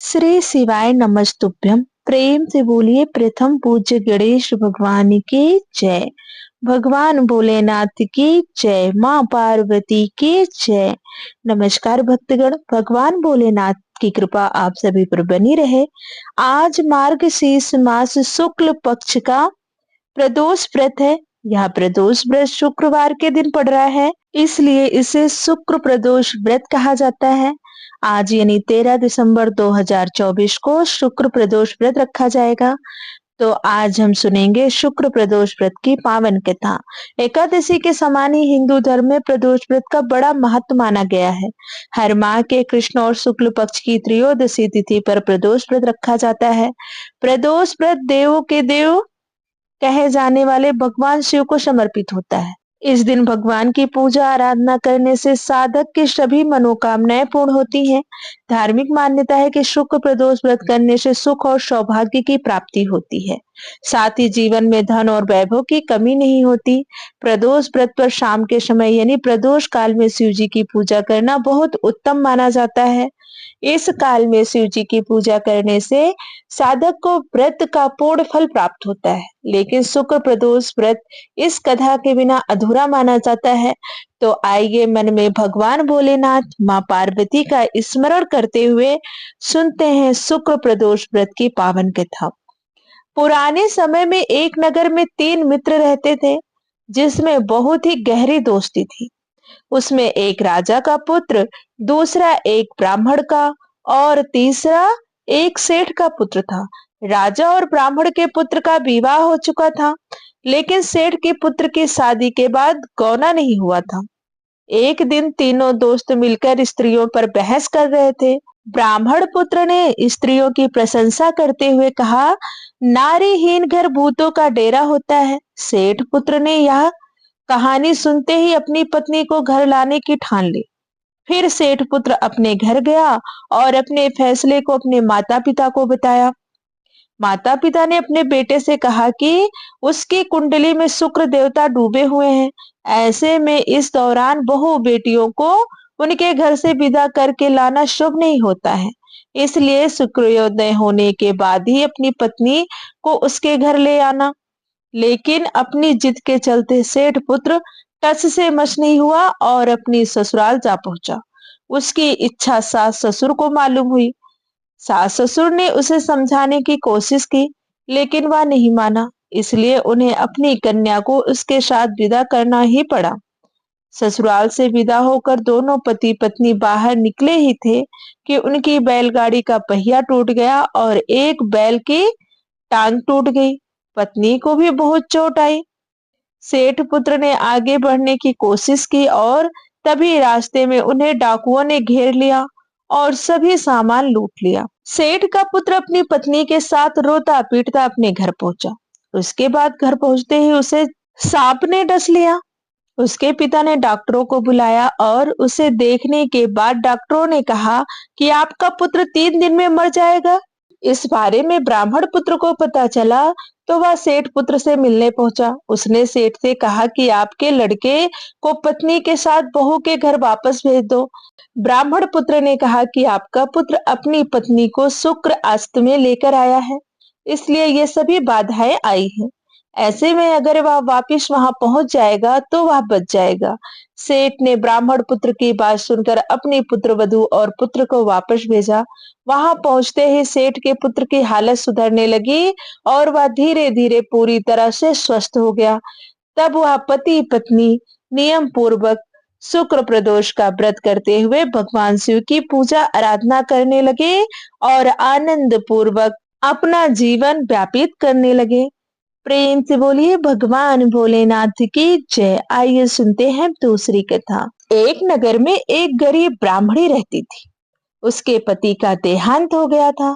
श्री शिवाय नमस्तुभ्यम। प्रेम से बोलिए प्रथम पूज्य गणेश भगवान की जय। भगवान भोलेनाथ की जय। माँ पार्वती की जय। नमस्कार भक्तगण, भगवान भोलेनाथ की कृपा आप सभी पर बनी रहे। आज मार्गशीर्ष मास शुक्ल पक्ष का प्रदोष व्रत है। यह प्रदोष व्रत शुक्रवार के दिन पड़ रहा है, इसलिए इसे शुक्र प्रदोष व्रत कहा जाता है। आज यानी 13 दिसंबर 2024 को शुक्र प्रदोष व्रत रखा जाएगा। तो आज हम सुनेंगे शुक्र प्रदोष व्रत की पावन कथा। एकादशी के समान ही हिंदू धर्म में प्रदोष व्रत का बड़ा महत्व माना गया है। हर माह के कृष्ण और शुक्ल पक्ष की त्रयोदशी तिथि पर प्रदोष व्रत रखा जाता है। प्रदोष व्रत देवों के देव कहे जाने वाले भगवान शिव को समर्पित होता है। इस दिन भगवान की पूजा आराधना करने से साधक की सभी मनोकामनाएं पूर्ण होती हैं। धार्मिक मान्यता है कि शुक्र प्रदोष व्रत करने से सुख और सौभाग्य की प्राप्ति होती है, साथ ही जीवन में धन और वैभव की कमी नहीं होती। प्रदोष व्रत पर शाम के समय यानी प्रदोष काल में शिव जी की पूजा करना बहुत उत्तम माना जाता है। इस काल में शिव जी की पूजा करने से साधक को व्रत का पूर्ण फल प्राप्त होता है, लेकिन शुक्र प्रदोष व्रत इस कथा के बिना अधूरा माना जाता है। तो आइए मन में भगवान भोलेनाथ, माँ पार्वती का स्मरण करते हुए सुनते हैं शुक्र प्रदोष व्रत की पावन कथा। पुराने समय में एक नगर में 3 मित्र रहते थे, जिसमें बहुत ही गहरी दोस्ती थी। उसमें एक राजा का पुत्र, दूसरा एक ब्राह्मण का और तीसरा एक सेठ का पुत्र था। राजा और ब्राह्मण के पुत्र का विवाह हो चुका था, लेकिन सेठ के पुत्र की शादी के बाद गौना नहीं हुआ था। एक दिन तीनों दोस्त मिलकर स्त्रियों पर बहस कर रहे थे। ब्राह्मण पुत्र ने स्त्रियों की प्रशंसा करते हुए कहा, नारीहीन घर भूतों का डेरा होता है। सेठ पुत्र ने यह कहानी सुनते ही अपनी पत्नी को घर लाने की ठान ली। फिर सेठ पुत्र अपने घर गया और अपने फैसले को अपने माता पिता को बताया। माता पिता ने अपने बेटे से कहा कि उसकी कुंडली में शुक्र देवता डूबे हुए हैं। ऐसे में इस दौरान बहू बेटियों को उनके घर से विदा करके लाना शुभ नहीं होता है, इसलिए शुक्रोदय होने के बाद ही अपनी पत्नी को उसके घर ले आना। लेकिन अपनी जिद के चलते सेठ पुत्र टस से मस नहीं हुआ और अपनी ससुराल जा पहुंचा। उसकी इच्छा सास ससुर को मालूम हुई। सास ससुर ने उसे समझाने की कोशिश की, लेकिन वह नहीं माना, इसलिए उन्हें अपनी कन्या को उसके साथ विदा करना ही पड़ा। ससुराल से विदा होकर दोनों पति पत्नी बाहर निकले ही थे कि उनकी बैलगाड़ी का पहिया टूट गया और एक बैल की टांग टूट गई। पत्नी को भी बहुत चोट आई। सेठ पुत्र ने आगे बढ़ने की कोशिश की और तभी रास्ते में उन्हें डाकुओं ने घेर लिया और सभी सामान लूट लिया। सेठ का पुत्र अपनी पत्नी के साथ रोता पीटता अपने घर पहुंचा। उसके बाद घर पहुंचते ही उसे सांप ने डस लिया। उसके पिता ने डॉक्टरों को बुलाया और उसे देखने के बाद डॉक्टरों ने कहा कि आपका पुत्र 3 दिन में मर जाएगा। इस बारे में ब्राह्मण पुत्र को पता चला तो वह सेठ पुत्र से मिलने पहुंचा। उसने सेठ से कहा कि आपके लड़के को पत्नी के साथ बहू के घर वापस भेज दो। ब्राह्मण पुत्र ने कहा कि आपका पुत्र अपनी पत्नी को शुक्र अस्त में लेकर आया है, इसलिए ये सभी बाधाएं आई हैं। ऐसे में अगर वह वापिस वहां पहुंच जाएगा तो वह बच जाएगा। सेठ ने ब्राह्मण पुत्र की बात सुनकर अपनी पुत्र वधू और पुत्र को वापस भेजा। वहां पहुंचते ही सेठ के पुत्र की हालत सुधरने लगी और वह धीरे धीरे पूरी तरह से स्वस्थ हो गया। तब वह पति पत्नी नियम पूर्वक शुक्र प्रदोष का व्रत करते हुए भगवान शिव की पूजा आराधना करने लगे और आनंद पूर्वक अपना जीवन व्यापित करने लगे। प्रेम से बोलिए भगवान भोलेनाथ की जय। आइए सुनते हैं दूसरी कथा। एक नगर में एक गरीब ब्राह्मणी रहती थी। उसके पति का देहांत हो गया था।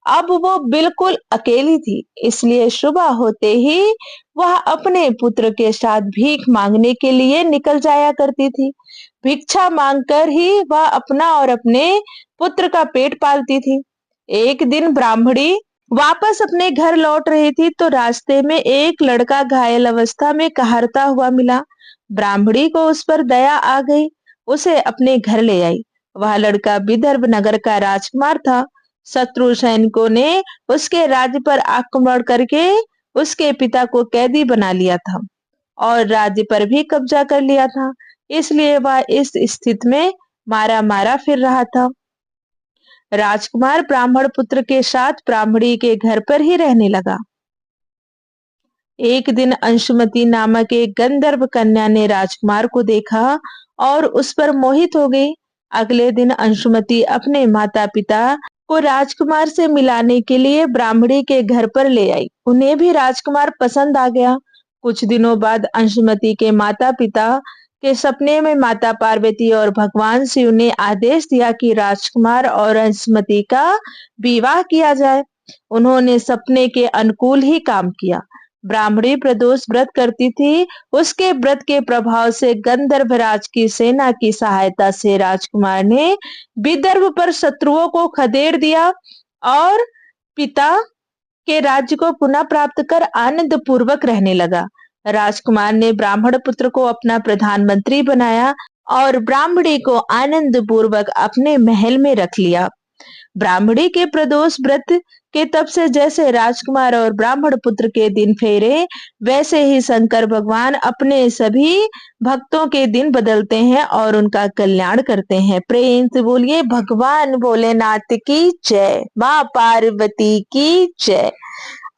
अब वो बिल्कुल अकेली थी, इसलिए सुबह होते ही वह अपने पुत्र के साथ भीख मांगने के लिए निकल जाया करती थी। भिक्षा मांगकर ही वह अपना और अपने पुत्र का पेट पालती थी। एक दिन ब्राह्मणी वापस अपने घर लौट रही थी तो रास्ते में एक लड़का घायल अवस्था में कहारता हुआ मिला। ब्राह्मणी को उस पर दया आ गई, उसे अपने घर ले आई। वह लड़का विदर्भ नगर का राजकुमार था। शत्रु सैनिकों ने उसके राज्य पर आक्रमण करके उसके पिता को कैदी बना लिया था और राज्य पर भी कब्जा कर लिया था। इसलिए वह इस स्थिति में मारा मारा फिर रहा था। राजकुमार ब्राह्मण पुत्र के साथ ब्राह्मणी के घर पर ही रहने लगा। एक दिन अंशुमति नामक एक गंधर्व कन्या ने राजकुमार को देखा और उस पर मोहित हो गई। अगले दिन अंशुमति अपने माता पिता को राजकुमार से मिलाने के लिए ब्राह्मणी के घर पर ले आई। उन्हें भी राजकुमार पसंद आ गया। कुछ दिनों बाद अंशुमति के माता पिता के सपने में माता पार्वती और भगवान शिव ने आदेश दिया कि राजकुमार और अंशुमति का विवाह किया जाए। उन्होंने सपने के अनुकूल ही काम किया। ब्राह्मणी प्रदोष व्रत करती थी। उसके व्रत के प्रभाव से गंधर्वराज की सेना की सहायता से राजकुमार ने विदर्भ पर शत्रुओं को खदेड़ दिया और पिता के राज्य को पुनः प्राप्त कर आनंद पूर्वक रहने लगा। राजकुमार ने ब्राह्मण पुत्र को अपना प्रधानमंत्री बनाया और ब्राह्मणी को आनंद पूर्वक अपने महल में रख लिया। ब्राह्मणी के प्रदोष व्रत के तब से जैसे राजकुमार और ब्राह्मण पुत्र के दिन फेरे, वैसे ही शंकर भगवान अपने सभी भक्तों के दिन बदलते हैं और उनका कल्याण करते हैं। प्रेम से बोलिए भगवान भोलेनाथ की जय, माँ पार्वती की जय।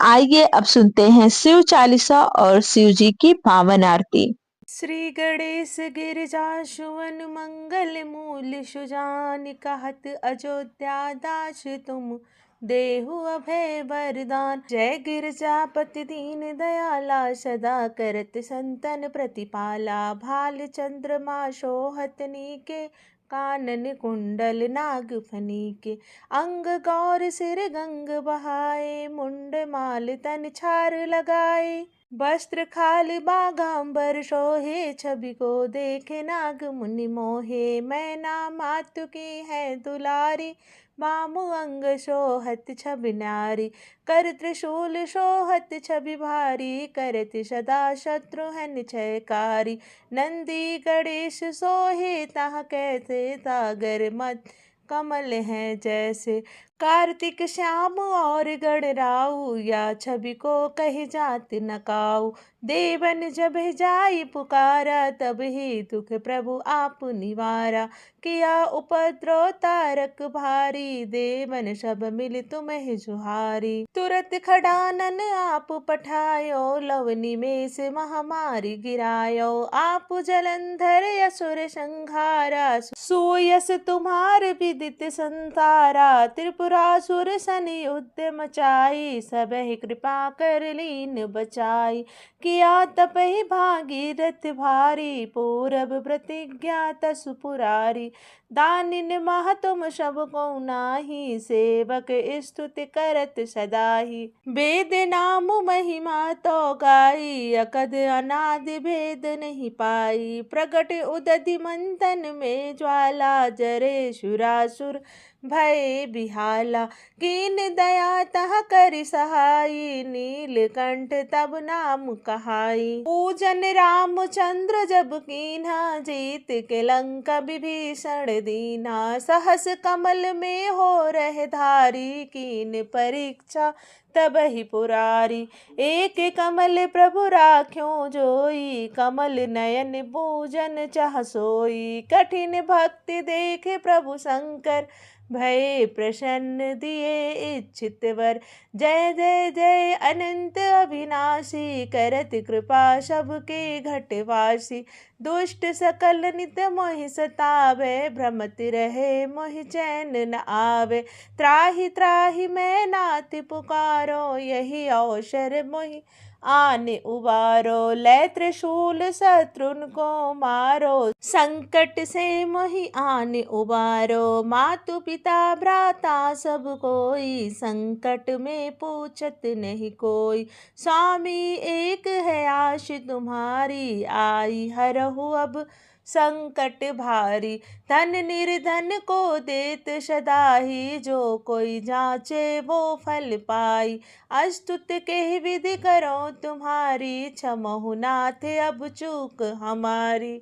आइए अब सुनते हैं शिव चालीसा और शिव जी की पावन आरती। श्री गणेश गिरिजा सुवन मंगल मूल सुजान, कहत अयोध्या दास तुम देहु अभय वरदान। जय गिरजापति दीन दयाला, सदा करत संतन प्रतिपाला। भाल चंद्रमा शोहत नीके, कानन कुंडल नाग फनीके। अंग गौर सिर गंग बहाए, मुंड माल तन छार लगाए। वस्त्र खाल बागांबर शोहे, छवि को देखे नाग मुनि मोहे। मैना मातु की है दुलारी, बामु अंग शोहत छवि नारी। कर त्रिशूल शोहत छवि भारी, करत सदा शत्रु है क्षयकारी। नंदी गणेश सोहे, ताह कैसे सागर मत कमल है जैसे। कार्तिक श्याम और गणराऊ, या छवि को कही जात न काऊ। देवन जब जाई पुकारा, तब ही दुख प्रभु आप निवारा। किया उपद्रव तारक भारी, देवन सब मिल तुम्हें जुहारी। तुरत खड़ानन आप पठायो, लवनी में से महामारी गिरायो। आप जलंधर असुर संहारा, सुयस तुम्हार विदित संतारा। त्रिपुरासुर सन युद्ध मचाई, सब कृपा कर लीन बचाई। किया तपहि भागीरथ भारी, पूरब प्रतिज्ञा तसु पुरारी। दानिन मह तुम सब को नाही, सेवक स्तुति करत सदाही। वेद नाम महिमा तो गाई, अकद अनादि भेद नहीं पाई। प्रगट उदधि मंथन में ज्वाला, जरे सुरासुर भय बिहाला। कीन दया तह कर सहाई, नीलकंठ तब नाम कहाई। पूजन रामचंद्र जब कीन्हा, जीत के लंका विभीषण दीन्हा। सहस कमल में हो रहे धारी, कीन परीक्षा तब ही पुरारी। एक कमल प्रभु राख्यो जोई, कमल नयन पूजन चाह सोई। कठिन भक्ति देखे प्रभु शंकर, भय प्रसन्न दिए इच्छित वर। जय जय जय अनंत अविनाशी, करत कृपा सबके घटवासी। दुष्ट सकल नित मोहि सतावे, भ्रमत रहे मोहि चैन न आवे। त्राहि त्राहि मैं नाथ पुकारो, यही अवसर मोहि आन उबारो। लै त्रिशूल शत्रुन को मारो, संकट से मोहि आन उबारो। मातु पिता भ्राता सब कोई, संकट में पूछत नहीं कोई। स्वामी एक है आश तुम्हारी, आई हरहु अब संकट भारी। धन निर्धन को देत सदाही, जो कोई जाचे वो फल पाई। अस्तुत के विधि करो तुम्हारी, क्षमहु नाथ अब चूक हमारी।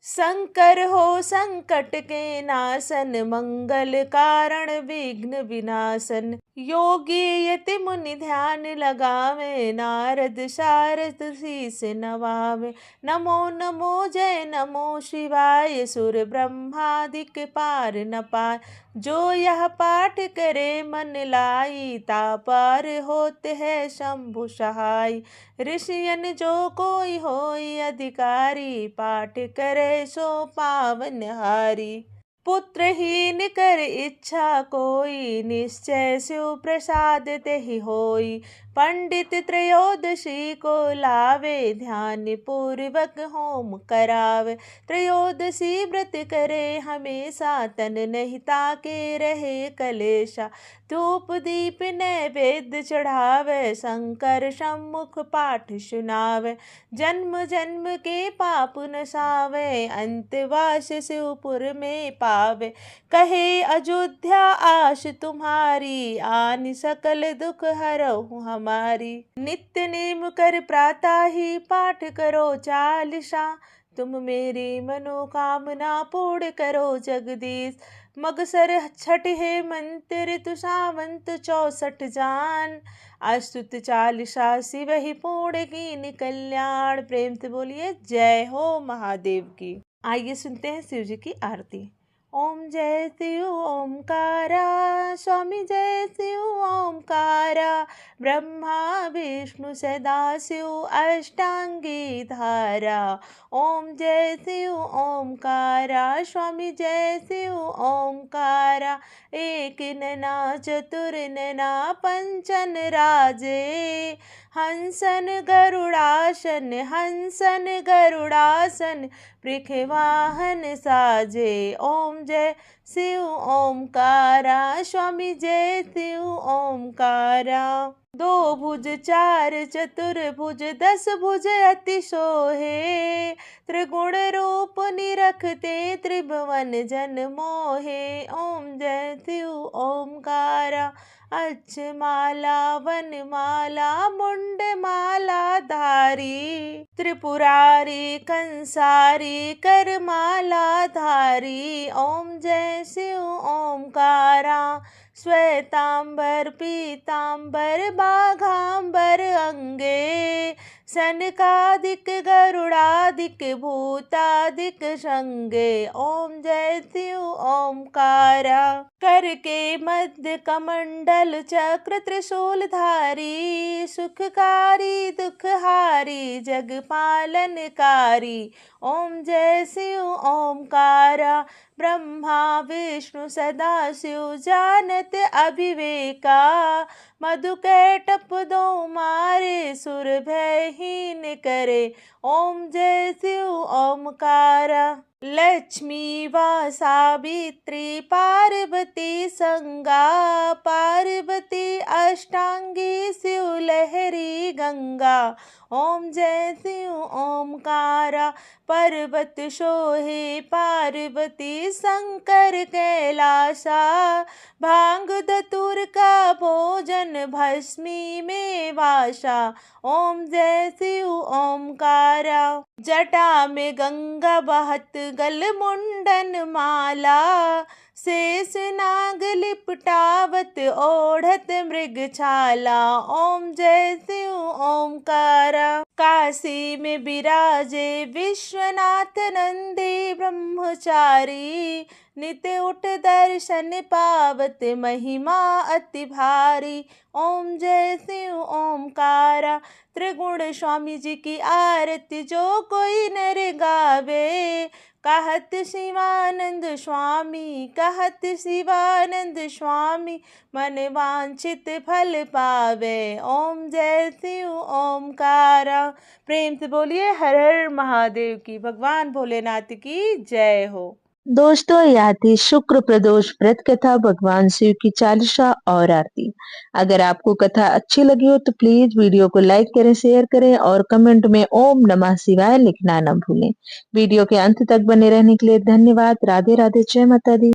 शंकर हो संकट के नाशन, मंगल कारण विघ्न विनाशन। योगी यति मुनि ध्यान लगावे, नारद शारद शीस नवावे। नमो नमो जय नमो शिवाय, सुर ब्रह्मादिक पार न पार। जो यह पाठ करे मन लाई, ता पार होते है शंभु सहाय। ऋषियन जो कोई होई अधिकारी, पाठ करे सो पावन हारी। पुत्रहीन कर इच्छा कोई, निश्चय शिव प्रसाद तेहि होई। पंडित त्रयोदशी को लावे, ध्यान पूर्वक होम करावे। त्रयोदशी व्रत करे हमेशा, तन नहीं ताके रहे कलेशा। धूप दीप नैवेद्य चढ़ावे, शंकर सम्मुख पाठ सुनावे। जन्म जन्म के पाप नसावे, अंतवास शिवपुर में पावे। कहे अयोध्या आश तुम्हारी, आनि सकल दुख हरहु हमारी। नित्य नेम कर प्रातः ही पाठ करो चालीसा, तुम मेरी मनोकामना पूर्ण करो जगदीश। मगसर छठ है मंत्र तु सावंत 64 जान, अस्तुत चालीसा शिव ही पूर्ण कीन कल्याण। प्रेम से बोलिए जय हो महादेव की। आइए सुनते हैं शिव जी की आरती। ओम जय शिव ओमकारा, स्वामी जय शिव ओमकारा। ब्रह्मा विष्णु सदा शिव अष्टांगी धारा। ओम जय शिव ओमकारा, स्वामी जय शिव ओमकारा। एक नैना चतुर नैना पंचन राजे, हंसन गरुड़ासन हंसन गरुड़ासन, पृथ्वाहन साजे। ओम जय शिव ओमकारा, स्वामी जय शिव ओमकारा। दो भुज चार चतुर्भुज 10 भुज अति सोहे, त्रिगुण रूप निरखते त्रिभुवन जन मोहे। ओम जय शिव ओमकारा, अक्ष माला वनमाला मुंड माला धारी। त्रिपुरारी कंसारी कर माला धारी। ओम जय शिव ओमकारा, श्वेतांबर पीतांबर बाघांबर अंगे। सनकादिक गरुड़ादिक भूतादिक संगे। ओम जय शिव ओमकारा, करके मध्य कमंडल चक्र त्रिशूल धारी। सुखकारी दुखहारी जग पालनकारी। ओम जय शिव ओमकारा, ब्रह्मा विष्णु सदा शिव जानत अभिवेका। मधुकैटभ दो मारे, सुर भयहीन करे। ओम जय शिव ओमकारा, लक्ष्मी व सावित्री पार्वती संगा। पार्वती अष्टांगी शिव लहरी गंगा। ओम जय शिव ओमकारा, पर्वत शोहे पार्वती शंकर कैलासा। भांग धतूर का भोजन भस्मी में वासा। ओम जय शिव ओमकारा, जटा में गंगा बहत गल मुंडन माला। शेष नाग लिपटावत ओढ़त मृग छाला। ओम जय शिव ओमकारा, काशी में विराजे विश्वनाथ नंदी ब्रह्मचारी। नित्य उठ दर्शन पावत महिमा अति भारी। ओम जय शिव ओमकारा, त्रिगुण स्वामी जी की आरती जो कोई नर गावे। कहत शिवानंद स्वामी कहत शिवानंद स्वामी, मन वांछित फल पावे। ओम जय शिव ओमकारा। प्रेम से बोलिए हर हर महादेव की। भगवान भोलेनाथ की जय हो। दोस्तों, यह थी शुक्र प्रदोष व्रत कथा, भगवान शिव की चालीसा और आरती। अगर आपको कथा अच्छी लगी हो तो प्लीज वीडियो को लाइक करें, शेयर करें और कमेंट में ओम नमः शिवाय लिखना न भूलें। वीडियो के अंत तक बने रहने के लिए धन्यवाद। राधे राधे, जय माता दी।